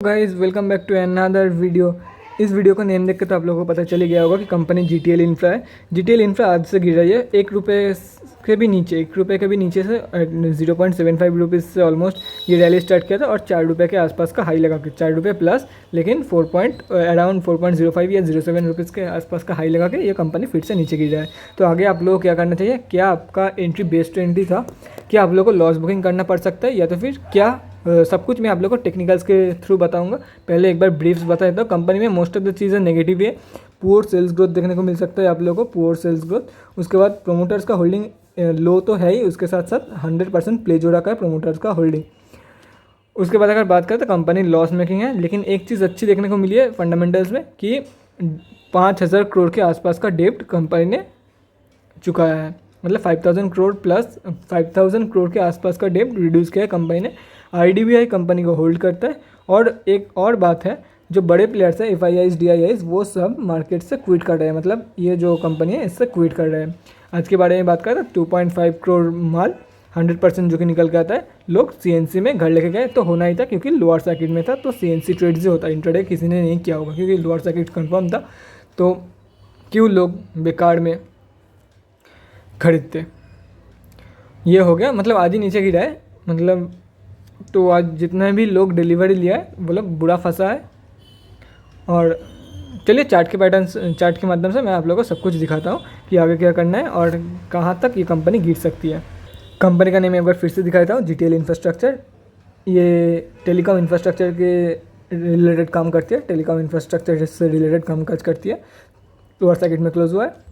Guys welcome back to another video. इस video को name देख के तो आप लोगों को पता चल ही गया होगा कि कंपनी GTL इंफ्रा है। GTL इंफ्रा आज से गिर रही है एक रुपये के भी नीचे से 0.75 रुपीज़ से ऑलमोस्ट ये रैली स्टार्ट किया था और 4 रुपये के आसपास का हाई लगा के 4 रुपये प्लस, लेकिन अराउंड 4.05 या 07 रुपीज़ के आसपास का हाई लगा के ये कंपनी फिर से नीचे गिर रहा है। तो आगे आप लोगों को क्या करना चाहिए? क्या आपका एंट्री बेस्ड एंट्री था? क्या आप लोगों को लॉस बुकिंग करना पड़ सकता है या तो फिर क्या? सब कुछ मैं आप लोगों को टेक्निकल्स के थ्रू बताऊंगा। पहले एक बार ब्रीफ्स बता देता हूँ। कंपनी में मोस्ट ऑफ द चीज़ें नेगेटिव है। पुअर सेल्स ग्रोथ देखने को मिल सकता है आप लोगों को, पुअर सेल्स ग्रोथ। उसके बाद प्रोमोटर्स का होल्डिंग लो तो है ही, उसके साथ साथ 100% प्लेज हो रखा है प्रोमोटर्स का होल्डिंग। उसके बाद अगर बात करें तो कंपनी लॉस मेकिंग है, लेकिन एक चीज़ अच्छी देखने को मिली है फंडामेंटल्स में कि 5,000 करोड़ के आसपास का डेब्ट कंपनी ने चुकाया है। मतलब 5,000 करोड़ प्लस 5,000 करोड़ के आसपास का डेब्ट रिड्यूस किया है कंपनी ने। IDBI कंपनी को होल्ड करता है। और एक और बात है, जो बड़े प्लेयर्स हैं FIIs DIIs वो सब मार्केट से क्विट कर रहे हैं। मतलब ये जो कंपनी है इससे क्विट कर रहे हैं। आज के बारे में बात करें तो 2.5 करोड़ माल 100% जो कि निकल के आता है, लोग CNC में घर लेके गए। तो होना ही था क्योंकि लोअर सर्किट में था, तो CNC ट्रेड जो होता है इंट्राडे किसी ने नहीं किया होगा क्योंकि लोअर सर्किट कंफर्म था। तो क्यों लोग बेकार में खरीदते? ये हो गया, मतलब आज ही नीचे गिरा है। मतलब तो आज जितने भी लोग डिलीवरी लिया है वो लोग बुरा फंसा है। और चलिए चार्ट के माध्यम से मैं आप लोगों को सब कुछ दिखाता हूँ कि आगे क्या करना है और कहाँ तक ये कंपनी गिर सकती है। कंपनी का नेम एक बार फिर से दिखाता हूँ, GTL इंफ्रास्ट्रक्चर। ये टेलीकॉम इंफ्रास्ट्रक्चर के रिलेटेड काम करती है, टेलीकॉम इंफ्रास्ट्रक्चर से रिलेटेड काम काज करती है। लोअर सर्किट में क्लोज हुआ है।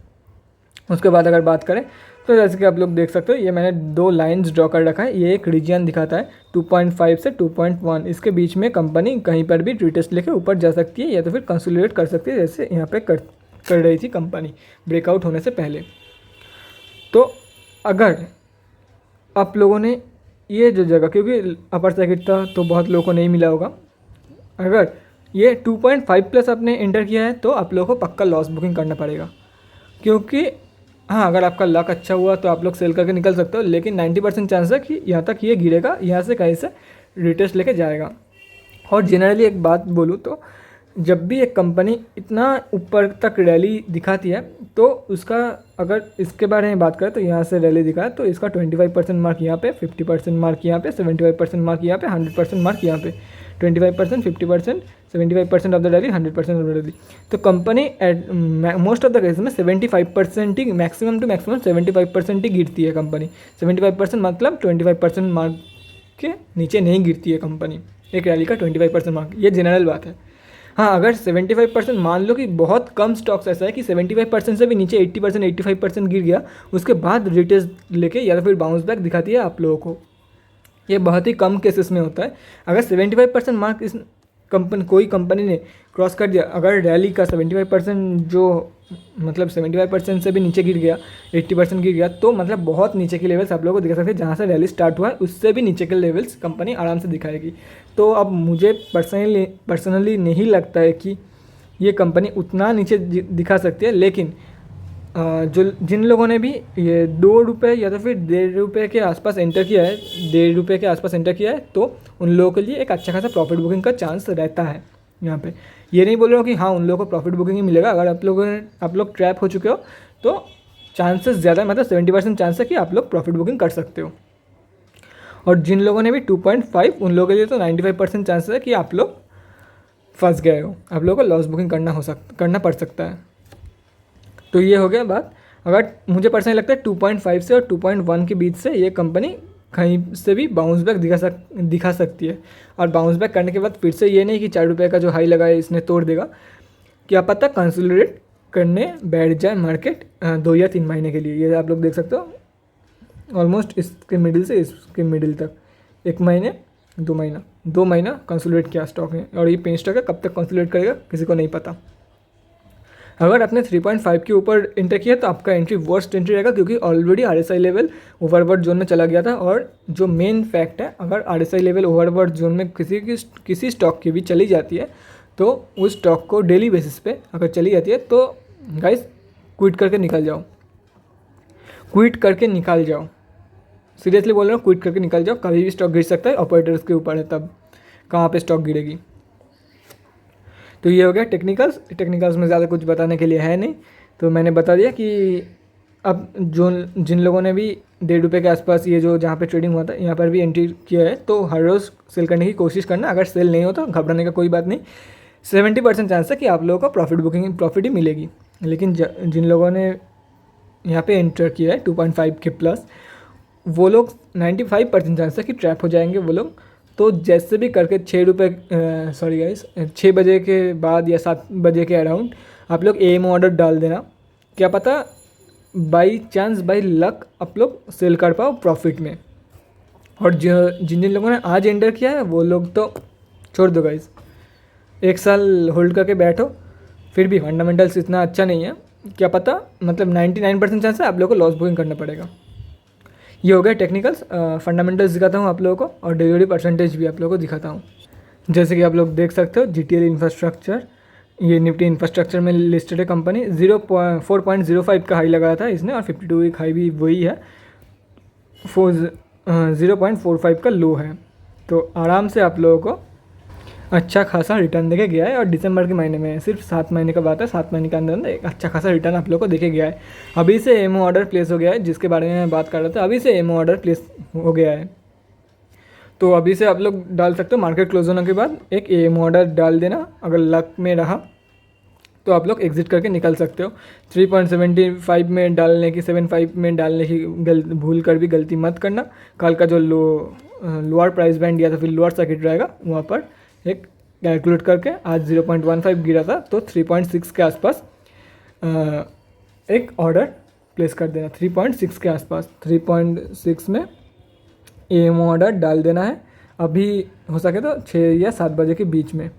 उसके बाद अगर बात करें तो जैसे कि आप लोग देख सकते हो, ये मैंने 2 लाइंस ड्रॉ कर रखा है। ये एक रीजन दिखाता है 2.5 से 2.1, इसके बीच में कंपनी कहीं पर भी रिटेस्ट लेके ऊपर जा सकती है या तो फिर कंसोलिडेट कर सकती है, जैसे यहाँ पे कर रही थी कंपनी ब्रेकआउट होने से पहले। तो अगर आप लोगों ने ये जो जगह, क्योंकि अपर सर्किट था तो बहुत लोगों को नहीं मिला होगा, अगर ये 2.5 प्लस आपने एंटर किया है तो आप लोगों को पक्का लॉस बुकिंग करना पड़ेगा। क्योंकि हाँ, अगर आपका लक अच्छा हुआ तो आप लोग सेल करके निकल सकते हो, लेकिन 90% चांस है कि यहाँ तक ये गिरेगा, यहाँ से कहीं से रिटेस्ट लेके जाएगा। और जनरली एक बात बोलूँ तो जब भी एक कंपनी इतना ऊपर तक रैली दिखाती है तो उसका, अगर इसके बारे में बात करें तो यहाँ से रैली दिखा है तो इसका 25% मार्क यहाँ पे, 50% मार्क यहाँ पे, 75% मार्क यहाँ पे, 100% मार्क यहाँ पे। 25%, 50%, 75% of the rally, 100% of the rally. तो company most of the case में 75% ही, मैक्सिमम टू मैक्सिमम 75% ही गिरती है कंपनी। 75% मतलब 25% मार्क के नीचे नहीं गिरती है कंपनी एक रैली का 25% मार्क। ये जनरल बात है। हाँ, अगर 75% मान लो कि बहुत कम स्टॉक्स ऐसा है कि 75% से भी नीचे 80%, 85% गिर गया, उसके बाद रिटेस्ट लेके या तो फिर बाउंस बैक दिखाती है आप लोगों को। ये बहुत ही कम केसेस में होता है। अगर 75% मार्क इस कोई कंपनी ने क्रॉस कर दिया, अगर रैली का 75% जो मतलब 75% से भी नीचे गिर गया, 80% गिर गया, तो मतलब बहुत नीचे के लेवल्स आप लोगों को दिखा सकते हैं। जहाँ से रैली स्टार्ट हुआ है उससे भी नीचे के लेवल्स कंपनी आराम से दिखाएगी। तो अब मुझे पर्सनली नहीं लगता है कि ये कंपनी उतना नीचे दिखा सकती है, लेकिन जिन लोगों ने भी ये 2 रुपये या तो फिर 1.5 रुपये के आसपास एंटर किया है, 1.5 रुपये के आसपास एंटर किया है, तो उन लोगों के लिए एक अच्छा खासा प्रॉफिट बुकिंग का चांस रहता है। यहाँ पे ये नहीं बोल रहा हूँ कि हाँ उन लोगों को प्रॉफिट बुकिंग ही मिलेगा। अगर आप लोग ट्रैप हो चुके हो तो चांसेस ज़्यादा, मतलब 70% चांस है कि आप लोग प्रॉफिट बुकिंग कर सकते हो। और जिन लोगों ने भी 2.5, उन लोगों के लिए तो 95% चांसेस है कि आप लोग फंस गए हो, आप लोगों को लॉस बुकिंग करना पड़ सकता है। तो ये हो गया बात। अगर मुझे पर्सनली लगता है 2.5 से और 2.1 के बीच से ये कंपनी कहीं से भी बाउंस बैक दिखा सकती है। और बाउंस बैक करने के बाद फिर से ये नहीं कि 4 रुपये का जो हाई लगा है इसने तोड़ देगा, क्या पता कंसोलिडेट करने बैठ जाए मार्केट 2 या 3 महीने के लिए। ये आप लोग देख सकते हो ऑलमोस्ट इसके मिडिल से इसके मिडिल तक 1 महीने 2 महीना कंसोलिडेट किया स्टॉक है। और ये पेन स्टॉक है, कब तक कंसोलिडेट करेगा किसी को नहीं पता। अगर आपने 3.5 के ऊपर एंटर किया तो आपका एंट्री वर्स्ट एंट्री रहेगा, क्योंकि already RSI level overbought zone में चला गया था। और जो मेन फैक्ट है, अगर RSI लेवल ओवरबॉट जोन में किसी स्टॉक की भी चली जाती है तो उस स्टॉक को डेली बेसिस पे अगर चली जाती है तो गाइस क्विट करके निकल जाओ, क्विट करके निकाल जाओ। सीरियसली बोल रहा हूँ, क्विट करके निकल जाओ। कभी भी स्टॉक गिर सकता है, ऑपरेटर्स के ऊपर है तब कहाँ पे स्टॉक गिरेगी। तो ये हो गया टेक्निकल्स में ज़्यादा कुछ बताने के लिए है नहीं, तो मैंने बता दिया कि अब जो जिन लोगों ने भी ₹1.5 के आसपास ये जो जहाँ पे ट्रेडिंग हुआ था यहाँ पर भी एंट्री किया है, तो हर रोज़ सेल करने की कोशिश करना। अगर सेल नहीं हो तो घबराने का कोई बात नहीं, 70% चांस है कि आप लोगों को प्रॉफिट ही मिलेगी। लेकिन जिन लोगों ने यहाँ पे एंटर किया है 2.5 के प्लस, वो लोग 95% चांस है कि ट्रैप हो जाएंगे वो लोग। तो जैसे भी करके छः बजे के बाद या 7 बजे के अराउंड आप लोग एम ऑर्डर डाल देना। क्या पता बाई चांस बाई लक आप लोग सेल कर पाओ प्रॉफिट में। और जिन लोगों ने आज एंटर किया है वो लोग तो छोड़ दो गाइस, 1 साल होल्ड करके बैठो, फिर भी फंडामेंटल्स इतना अच्छा नहीं है, क्या पता मतलब 99% चांस है आप लोगों को लॉस बुकिंग करना पड़ेगा। ये हो गया टेक्निकल्स। फंडामेंटल्स दिखाता हूँ आप लोगों को और डिलीवरी परसेंटेज भी आप लोगों को दिखाता हूँ। जैसे कि आप लोग देख सकते हो GTL इंफ्रास्ट्रक्चर, ये निफ्टी इंफ्रास्ट्रक्चर में लिस्टेड है कंपनी। 4.05 का हाई लगाया था इसने और 52 वीक हाई भी वही है, 0.45 का लो है। तो आराम से आप लोगों को अच्छा खासा रिटर्न देके गया है। और दिसंबर के महीने में सिर्फ 7 महीने का बात है, 7 महीने के अंदर एक अच्छा खासा रिटर्न आप लोगों को देके गया है। अभी से एमओ ऑर्डर प्लेस हो गया है, जिसके बारे में मैं बात कर रहा था, अभी से एमओ ऑर्डर प्लेस हो गया है। तो अभी से आप लोग डाल सकते हो, मार्केट क्लोज होने के बाद एक एमओ ऑर्डर डाल देना। अगर लक में रहा तो आप लोग एग्जिट करके निकल सकते हो। 3.75 में डालने की 75 में डालने की भूल कर भी गलती मत करना। कल का जो लोअर प्राइस बैंड या तो फिर लोअर सर्किट रहेगा वहाँ पर एक कैलकुलेट करके, आज 0.15 गिरा था तो 3.6 के आसपास एक ऑर्डर प्लेस कर देना। 3.6 के आसपास 3.6 में एम ऑर्डर डाल देना है। अभी हो सके तो 6 या 7 बजे के बीच में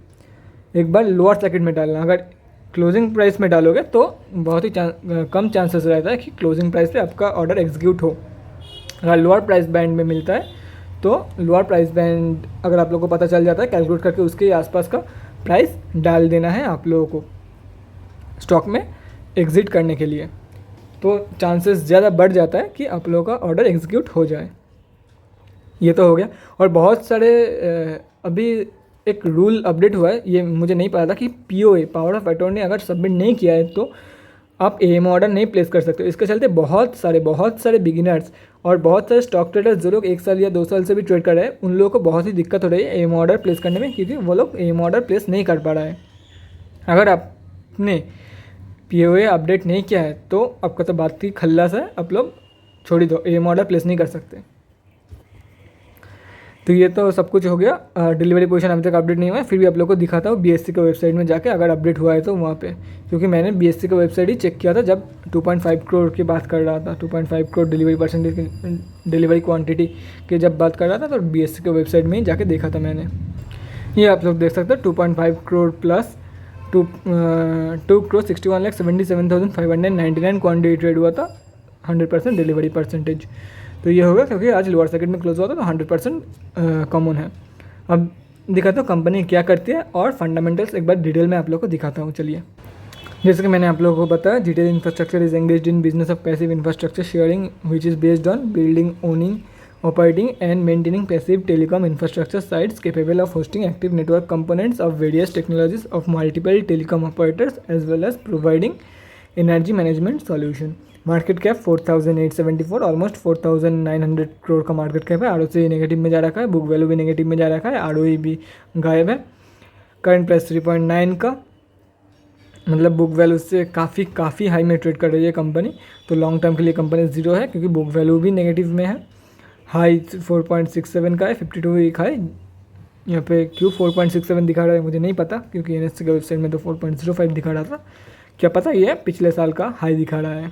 एक बार लोअर सर्किट में डालना। अगर क्लोजिंग प्राइस में डालोगे तो बहुत ही कम चांसेस रहता है कि क्लोजिंग प्राइस पे आपका ऑर्डर एग्जीक्यूट हो। अगर लोअर प्राइस बैंड में मिलता है तो लोअर प्राइस बैंड अगर आप लोगों को पता चल जाता है, कैलकुलेट करके उसके आसपास का प्राइस डाल देना है आप लोगों को स्टॉक में एग्ज़िट करने के लिए, तो चांसेस ज़्यादा बढ़ जाता है कि आप लोगों का ऑर्डर एग्जीक्यूट हो जाए। ये तो हो गया। और बहुत सारे अभी एक रूल अपडेट हुआ है, ये मुझे नहीं पता था कि POA पावर ऑफ अटॉर्नी अगर सबमिट नहीं किया है तो आप एम ऑर्डर नहीं प्लेस कर सकते। इसके चलते बहुत सारे बिगिनर्स और बहुत सारे स्टॉक ट्रेडर्स जो लोग 1 साल या 2 साल से भी ट्रेड कर रहे हैं, उन लोगों को बहुत ही दिक्कत हो रही है एम ऑर्डर प्लेस करने में, क्योंकि वो लोग एम ऑर्डर प्लेस नहीं कर पा रहा है। अगर आपने POA अपडेट नहीं किया है तो आपका तो बात ही खल्लास है, आप लोग छोड़ ही दो, एम ऑर्डर प्लेस नहीं कर सकते। तो ये तो सब कुछ हो गया। डिलीवरी पोजीशन अभी तक अपडेट नहीं हुआ है, फिर भी आप लोग को दिखाता हूँ BSE का वेबसाइट में जाके अगर अपडेट हुआ है तो वहाँ पे, क्योंकि मैंने BSE का वेबसाइट ही चेक किया था जब 2.5 करोड़ की बात कर रहा था, 2.5 करोड़ डिलीवरी परसेंटेज की डिलीवरी क्वांटिटी की जब बात कर रहा था तो BSE के वेबसाइट में ही जाके देखा था मैंने। ये आप लोग देख सकते हो 2.5 crore plus 2 crore 61,77,599 quantity trade हुआ था, 100% डिलीवरी परसेंटेज। तो ये होगा क्योंकि आज लोअर सर्किट में क्लोज हुआ था तो 100% कॉमन है। अब दिखाता हूँ कंपनी क्या करती है और फंडामेंटल्स एक बार डिटेल में आप लोग को दिखाता हूँ। चलिए, जैसे कि मैंने आप लोगों को बताया, GTL infrastructure is engaged in business of passive infrastructure sharing which is based on building, owning, operating and maintaining passive telecom infrastructure sites capable of hosting active network components of various technologies of multiple telecom operators as well as providing energy management solution। Market cap 4,874, almost 4,900 crore का market cap है। ROC negative में जा रखा है, book value भी negative में जा रखा है, ROE भी गायब है। करंट प्राइस 3.9 का, मतलब बुक वैल्यू से काफ़ी हाई में ट्रेड कर रही है कंपनी। तो लॉन्ग टर्म के लिए कंपनी 0 है क्योंकि बुक वैल्यू भी नेगेटिव में है। हाई 4.67 का है, 52 वीक हाई। यहाँ पे क्यों 4.67 दिखा रहा है मुझे नहीं पता, क्योंकि NSE के वेबसाइट में तो 4.05 दिखा रहा था। क्या पता ये पिछले साल का हाई दिखा रहा है।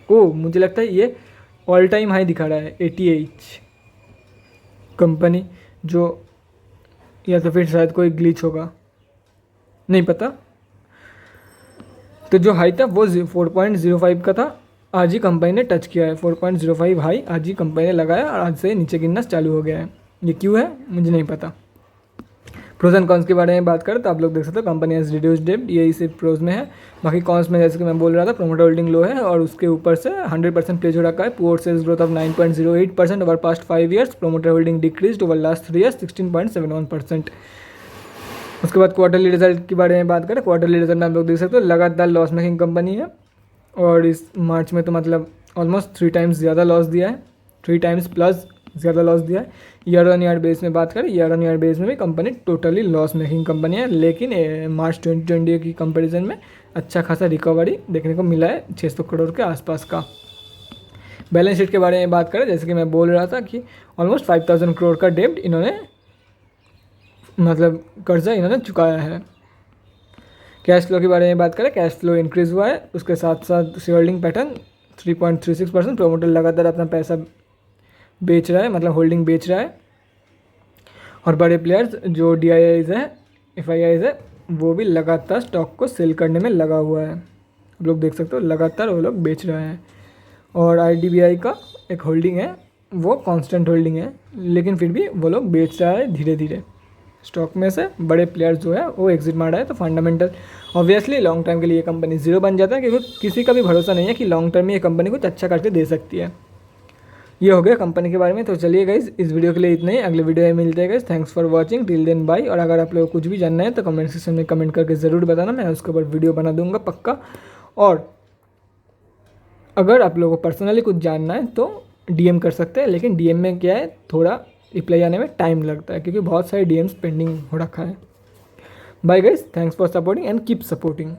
मुझे लगता है ये ऑल टाइम हाई दिखा रहा है 88 कंपनी, जो या तो फिर शायद कोई ग्लिच होगा, नहीं पता। तो जो हाई था वो 4.05 का था, आज ही कंपनी ने टच किया है 4.05 हाई, आज ही कंपनी ने लगाया और आज से नीचे गिरना चालू हो गया है। ये क्यों है मुझे नहीं पता। प्रोज एंड कॉन्स के बारे में बात करें तो आप लोग देख सकते हो कंपनी हैज़ रिड्यूस्ड डेब्ट, यही सिर्फ प्रोज में है। बाकी कॉन्स में जैसे कि मैं बोल रहा था, प्रोमोटर होल्डिंग लो है और उसके ऊपर से 100% प्लेज हो रखा है। Poor sales growth of 9.08% over past 5 years. Promoter holding decreased over last 3 years 16.71%। उसके बाद क्वार्टरली रिजल्ट के बारे में बात करें, क्वार्टरली रिजल्ट में आप लोग देख सकते हो लगातार लॉस मेकिंग कंपनी है और इस मार्च में तो मतलब ऑलमोस्ट 3 टाइम्स ज़्यादा लॉस दिया है, 3 टाइम्स प्लस ज़्यादा लॉस दिया है। ईयर ऑन ईयर बेस में बात करें, ईयर ऑन ईयर बेस में भी company totally loss making company है, लेकिन मार्च 2020 की कंपैरिजन में अच्छा खासा रिकवरी देखने को मिला है 600 करोड़ के आसपास का। बैलेंस शीट के बारे में बात करें, जैसे कि मैं बोल रहा था कि ऑलमोस्ट 5000 करोड़ का डेब्ट इन्होंने मतलब कर्जा इन्होंने चुकाया है। कैश फ्लो के बारे में बात करें, कैश फ्लो इंक्रीज़ हुआ है, उसके साथ साथ शेयर होल्डिंग पैटर्न 3.36%, प्रोमोटर लगातार अपना पैसा बेच रहा है, मतलब होल्डिंग बेच रहा है। और बड़े प्लेयर्स जो DIIs है, FIIs है, वो भी लगातार स्टॉक को सेल करने में लगा हुआ है। आप लोग देख सकते हो लगातार वो लोग बेच रहे हैं। और IDBI का एक होल्डिंग है, वो कांस्टेंट होल्डिंग है, लेकिन फिर भी वो लोग बेच रहा है धीरे धीरे। स्टॉक में से बड़े प्लेयर्स जो है वो एग्जिट मार रहा है, तो फंडामेंटल ऑब्वियसली लॉन्ग टर्म के लिए ये कंपनी जीरो बन जाता है, क्योंकि किसी का भी भरोसा नहीं है कि लॉन्ग टर्म में ये कंपनी कुछ अच्छा करके दे सकती है। ये हो गया कंपनी के बारे में। तो चलिए गाइस, इस वीडियो के लिए इतना ही, अगले वीडियो में मिलते हैं guys. Thanks for watching, till then bye. और अगर आप लोगों को कुछ भी जानना है तो कमेंट सेक्शन में कमेंट करके ज़रूर बताना, मैं उसके ऊपर वीडियो बना दूंगा पक्का। और अगर आप लोगों को पर्सनली कुछ जानना है तो DM कर सकते हैं, लेकिन DM में क्या है, थोड़ा रिप्लाई आने में टाइम लगता है, क्योंकि बहुत सारे DMs पेंडिंग हो रखा है। Bye guys, thanks for supporting and keep supporting.